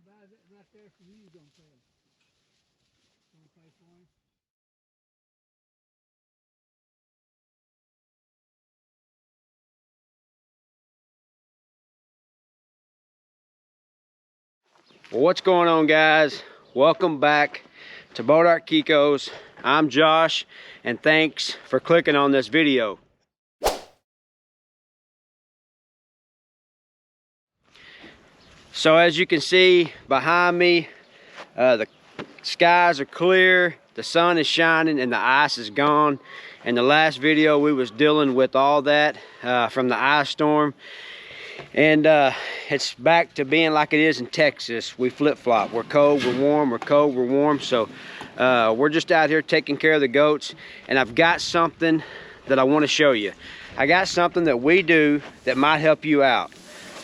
Right there for you, gonna pay. Gonna pay for him. Well, what's going on, guys? Welcome back to Bonham Tx. I'm Josh, and thanks for clicking on this video. So as you can see behind me, the skies are clear, the sun is shining, and the ice is gone. In the last video, we was dealing with all that from the ice storm. And it's back to being like it is in Texas. We flip-flop. We're cold, we're warm, we're cold, we're warm. So we're just out here taking care of the goats. And I've got something that I want to show you. I got something that we do that might help you out.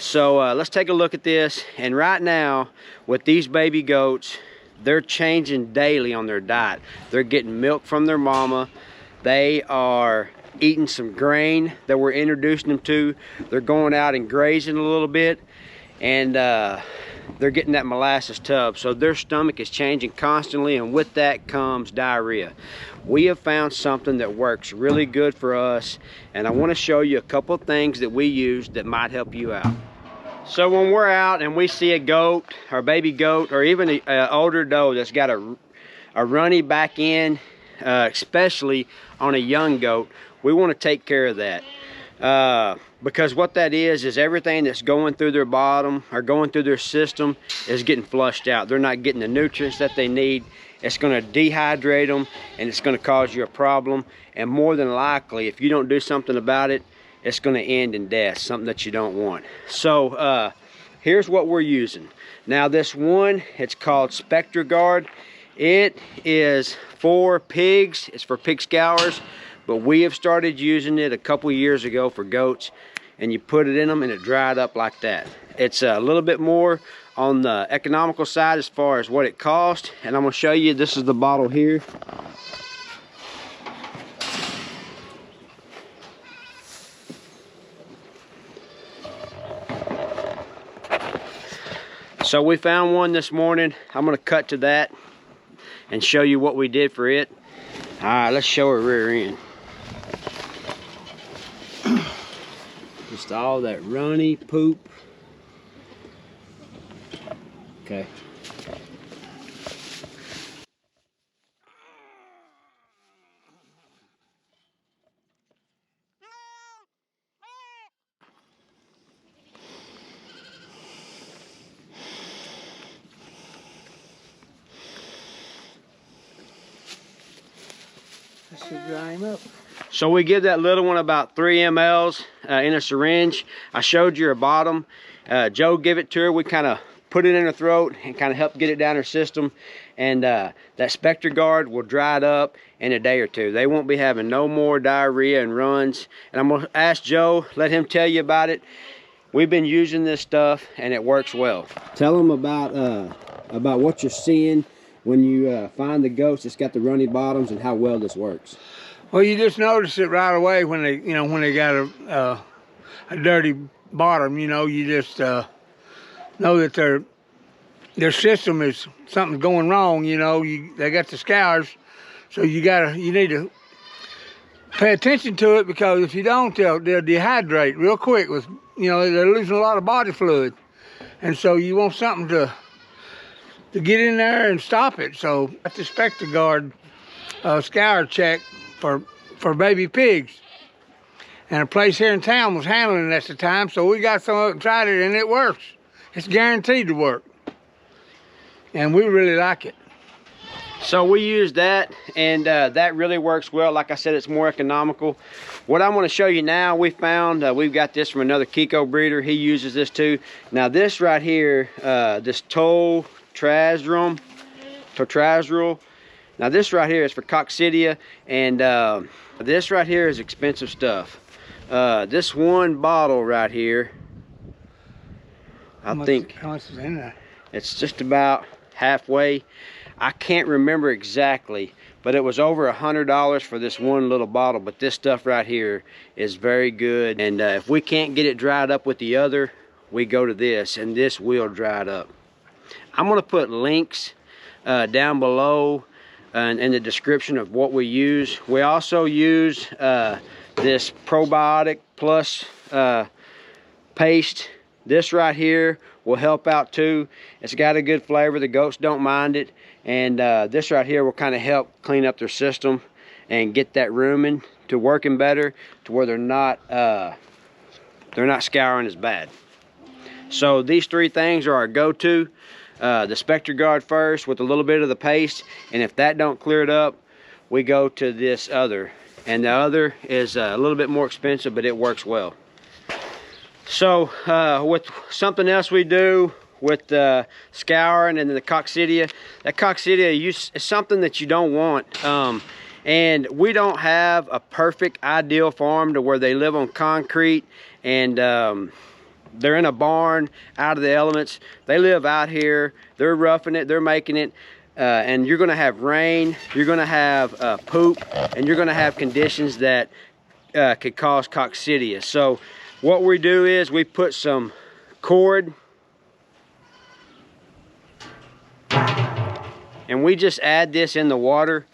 So let's take a look at this. And right now, with these baby goats, they're changing daily on their diet. They're getting milk from their mama. They are eating some grain that we're introducing them to. They're going out and grazing a little bit, and they're getting that molasses tub. So their stomach is changing constantly, and with that comes diarrhea. We have found something that works really good for us, and I want to show you a couple of things that we use that might help you out. So when we're out and we see a goat or baby goat or even an older doe that's got a runny back end, especially on a young goat, we want to take care of that, because what that is everything that's going through their bottom or going through their system is getting flushed out. They're not getting the nutrients that they need. It's going to dehydrate them, and it's going to cause you a problem. And more than likely, if you don't do something about it, it's going to end in death, something that you don't want. So here's what we're using. Now this one, it's called Spectogard. It is for pigs. It's for pig scours. But we have started using it a couple years ago for goats, and you put it in them and it dried up like that. It's a little bit more on the economical side as far as what it costs, and I'm going to show you. This is the bottle here. So we found one this morning. I'm going to cut to that and show you what we did for it. All right, let's show her rear end. Just all that runny poop. Okay. That should dry him up. So we give that little one about 3 mLs in a syringe. I showed you her bottom. Joe gave it to her. We kind of put it in her throat and kind of help get it down her system. And that Spectogard will dry it up in a day or two. They won't be having no more diarrhea and runs. And I'm going to ask Joe, let him tell you about it. We've been using this stuff and it works well. Tell them about what you're seeing when you find the goats that's got the runny bottoms and how well this works. Well, you just notice it right away when they, when they got a dirty bottom. You just know that their system is something's going wrong. They got the scours, so you need to pay attention to it, because if you don't, they'll dehydrate real quick. With they're losing a lot of body fluid, and so you want something to get in there and stop it. So that's the Spectogard scour check for baby pigs, and a place here in town was handling it at the time, so we got some of it and tried it, and it works. It's guaranteed to work, and we really like it. So we use that, and that really works well. Like I said, it's more economical. What I want to show you now, we found we've got this from another Kiko breeder. He uses this too. Now this right here, this Toltrazuril. Now this right here is for Coccidia, and this right here is expensive stuff. This one bottle right here, I think how much is in there? It's just about halfway. I can't remember exactly, but it was over $100 for this one little bottle. But this stuff right here is very good, and if we can't get it dried up with the other, we go to this, and this will dry it up. I'm going to put links down below in the description of what we use. We also use this Probiotic Plus paste. This right here will help out too. It's got a good flavor. The goats don't mind it. And this right here will kind of help clean up their system and get that rumen to working better, to where they're not scouring as bad. So these three things are our go-to. The Spectogard first with a little bit of the paste, and if that don't clear it up, we go to this other. And the other is a little bit more expensive, but it works well. So with something else we do with the Scouring and the Coccidia, that Coccidia is something that you don't want. And we don't have a perfect ideal farm to where they live on concrete and they're in a barn out of the elements. They live out here, they're roughing it, they're making it, and you're gonna have rain, you're gonna have poop, and you're gonna have conditions that could cause Coccidia. So what we do is we put some cord and we just add this in the water,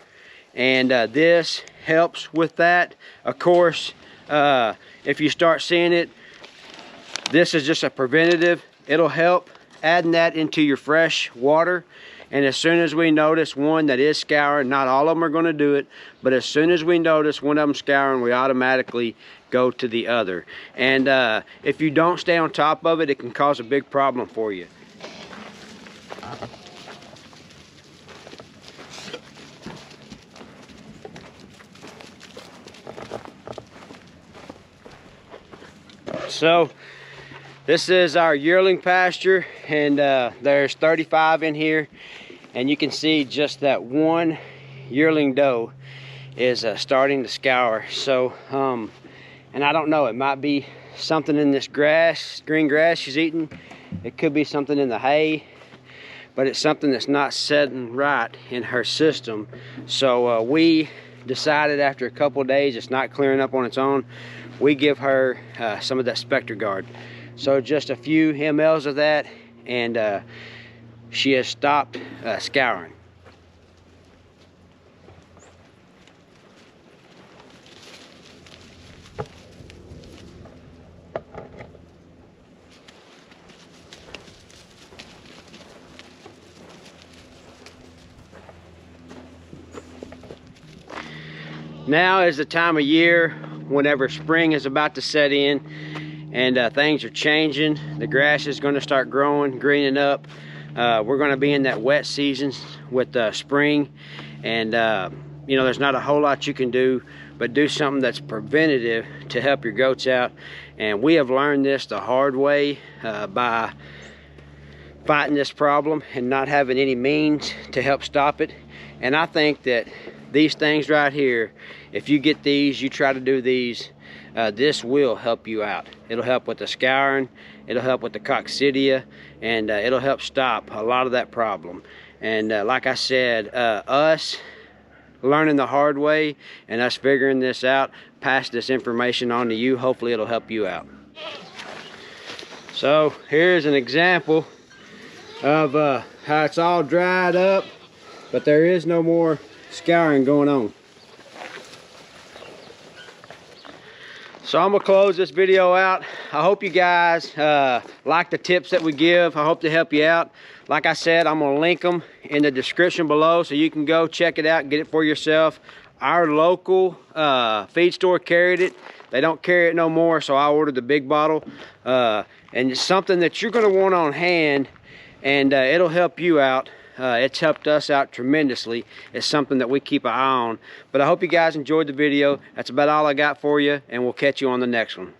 and this helps with that. Of course, if you start seeing it, this is just a preventative. It'll help adding that into your fresh water. And as soon as we notice one that is scouring, not all of them are going to do it, but as soon as we notice one of them scouring, we automatically go to the other. And if you don't stay on top of it, it can cause a big problem for you. So this is our yearling pasture, and there's 35 in here, and you can see just that one yearling doe is starting to scour. So and I don't know, it might be something in this grass, green grass she's eating. It could be something in the hay, but it's something that's not setting right in her system. So we decided after a couple of days it's not clearing up on its own, we give her some of that Spectogard. So just a few mLs of that, and she has stopped scouring. Now is the time of year whenever spring is about to set in, and things are changing. The grass is going to start growing, greening up. We're going to be in that wet season with spring, and you know, there's not a whole lot you can do but do something that's preventative to help your goats out. And we have learned this the hard way by fighting this problem and not having any means to help stop it. And I think that these things right here, if you get these, you try to do these, this will help you out. It'll help with the scouring, it'll help with the Coccidia, and it'll help stop a lot of that problem. And like I said, us learning the hard way and us figuring this out, pass this information on to you, hopefully it'll help you out. So here's an example of how it's all dried up, but there is no more scouring going on. So I'm gonna close this video out. I hope you guys like the tips that we give. I hope to help you out. Like I said, I'm gonna link them in the description below so you can go check it out and get it for yourself. Our local feed store carried it. They don't carry it no more, so I ordered the big bottle. And it's something that you're gonna want on hand, and it'll help you out. It's helped us out tremendously. It's something that we keep an eye on. But I hope you guys enjoyed the video. That's about all I got for you, and we'll catch you on the next one.